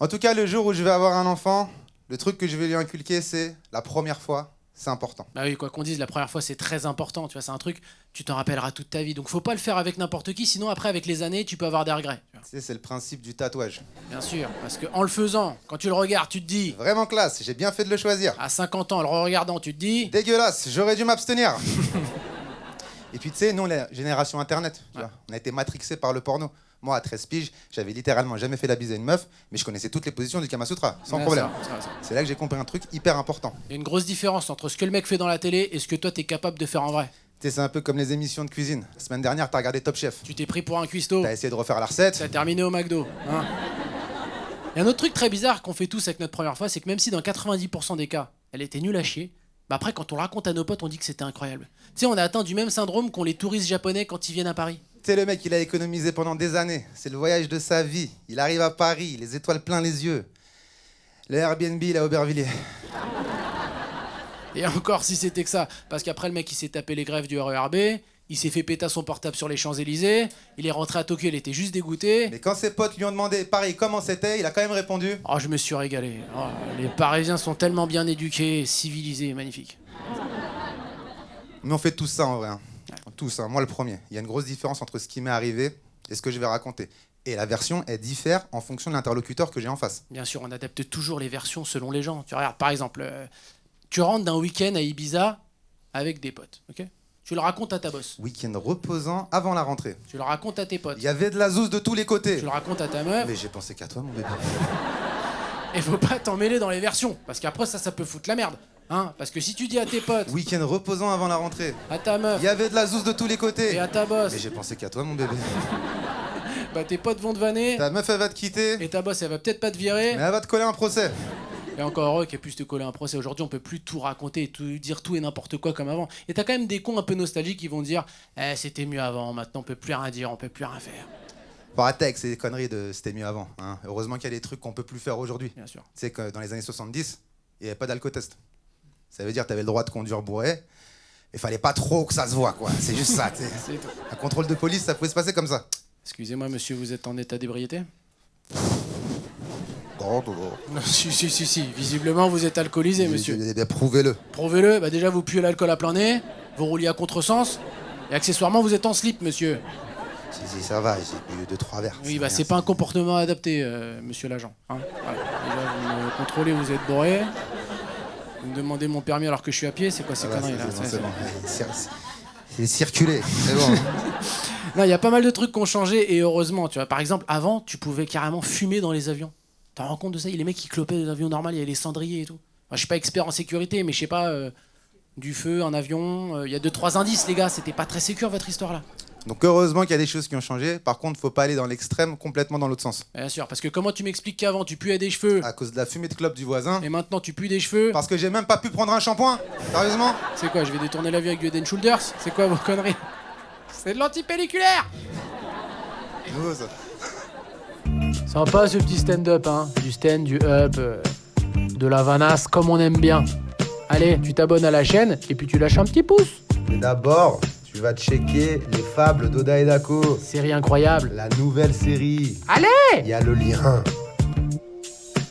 En tout cas, le jour où je vais avoir un enfant, le truc que je vais lui inculquer, c'est la première fois, c'est important. Bah oui, quoi qu'on dise, la première fois c'est très important, tu vois, c'est un truc, tu t'en rappelleras toute ta vie. Donc faut pas le faire avec n'importe qui, sinon après avec les années, tu peux avoir des regrets. Tu vois. Tu sais, c'est le principe du tatouage. Bien sûr, parce que en le faisant, quand tu le regardes, tu te dis, Vraiment classe, j'ai bien fait de le choisir. à 50 ans, en le regardant, tu te dis, Dégueulasse, j'aurais dû m'abstenir. Et puis tu sais, nous, la génération internet, tu vois, on a été matrixés par le porno. Moi, à 13 piges, j'avais littéralement jamais fait la bise à une meuf, mais je connaissais toutes les positions du Kama Sutra, sans Ouais, problème. ça. C'est là que j'ai compris un truc hyper important. Il y a une grosse différence entre ce que le mec fait dans la télé et ce que toi t'es capable de faire en vrai. Tu sais, c'est un peu comme les émissions de cuisine. La semaine dernière, t'as regardé Top Chef. Tu t'es pris pour un cuistot, T'as essayé de refaire la recette. t'as terminé au McDo. Hein. Il y a un autre truc très bizarre qu'on fait tous avec notre première fois, c'est que même si dans 90% des cas, elle était nulle à chier, bah après quand on le raconte à nos potes, on dit que c'était incroyable. Tu sais, on a atteint du même syndrome qu'ont les touristes japonais quand ils viennent à Paris. Tu sais, le mec, il a économisé pendant des années. C'est le voyage de sa vie. Il arrive à Paris, les étoiles plein les yeux. Le Airbnb, il est à Aubervilliers. Et encore si c'était que ça, parce qu'après le mec il s'est tapé les grèves du RERB, il s'est fait péter son portable sur les Champs-Élysées, il est rentré à Tokyo, il était juste dégoûté. Mais quand ses potes lui ont demandé Paris comment c'était, il a quand même répondu. Oh, je me suis régalé. Oh, les Parisiens sont tellement bien éduqués, civilisés, magnifiques. Mais on fait tous ça en vrai. Hein. Tous, hein. Moi le premier. Il y a une grosse différence entre ce qui m'est arrivé et ce que je vais raconter. Et la version, elle diffère en fonction de l'interlocuteur que j'ai en face. Bien sûr, on adapte toujours les versions selon les gens. Tu regardes, par exemple, tu rentres d'un week-end à Ibiza avec des potes, ok? Tu le racontes à ta boss. Week-end reposant avant la rentrée. Tu le racontes à tes potes. Il y avait de la zouze de tous les côtés. Tu le racontes à ta meuf. Mais j'ai pensé qu'à toi, mon bébé. Et faut pas t'en mêler dans les versions, parce qu'après ça peut foutre la merde. Hein, parce que si tu dis à tes potes, Week-end reposant avant la rentrée. à ta meuf Il y avait de la zouze de tous les côtés. et à ta boss, Mais j'ai pensé qu'à toi, mon bébé. bah tes potes vont te vanner, Ta meuf, elle va te quitter. et ta boss elle va peut-être pas te virer. Mais elle va te coller un procès. Et encore heureux qu'elle puisse te coller un procès. Aujourd'hui, on peut plus tout raconter, dire tout et n'importe quoi comme avant. Et t'as quand même des cons un peu nostalgiques qui vont dire c'était mieux avant, maintenant on peut plus rien dire, on peut plus rien faire. Faut arrêter avec ces conneries de c'était mieux avant. Hein. Heureusement qu'il y a des trucs qu'on peut plus faire aujourd'hui. Bien sûr. Tu sais que dans les années 70, il n'y avait pas d'alcotest. Ça veut dire que tu avais le droit de conduire bourré. Il fallait pas trop que ça se voit, quoi. C'est juste ça, tu sais. C'est tout. Un contrôle de police, ça pouvait se passer comme ça. Excusez-moi, monsieur, vous êtes en état d'ébriété? Non. Non, si. Visiblement, vous êtes alcoolisé, monsieur. Prouvez-le. Prouvez-le. Bah déjà, vous puez l'alcool à plein nez, vous rouliez à contresens, et accessoirement, vous êtes en slip, monsieur. Si, ça va, j'ai bu 2-3 verres. Oui, bah c'est pas un comportement adapté, monsieur l'agent. Hein, voilà. Déjà, vous me contrôlez, vous êtes bourré. Vous me demandez mon permis alors que je suis à pied, c'est quoi ces conneries là? C'est bon. C'est circulé, c'est bon. Non, il y a pas mal de trucs qui ont changé, et heureusement, tu vois. Par exemple, avant, tu pouvais carrément fumer dans les avions. T'en rends compte de ça? Il y a les mecs qui clopaient des avions normaux, il y a les cendriers et tout. Moi, je suis pas expert en sécurité, mais je sais pas, du feu, un avion, il y a 2-3 indices, les gars, c'était pas très sécure votre histoire là. Donc heureusement qu'il y a des choses qui ont changé. Par contre, faut pas aller dans l'extrême complètement dans l'autre sens. Bien sûr, parce que comment tu m'expliques qu'avant tu puais des cheveux, À cause de la fumée de clope du voisin. et maintenant tu pues des cheveux? Parce que j'ai même pas pu prendre un shampoing. Sérieusement. C'est quoi, je vais détourner la vie avec du Head and Shoulders? C'est quoi vos conneries? C'est de l'antipelliculaire! Nouveau, ça. Sympa ce petit stand-up, hein. Du stand, du up, de la vanasse comme on aime bien. Allez, tu t'abonnes à la chaîne et puis tu lâches un petit pouce. Mais d'abord, tu vas checker les fables d'Oda et Dako. Série incroyable. La nouvelle série. Allez! Il y a le lien.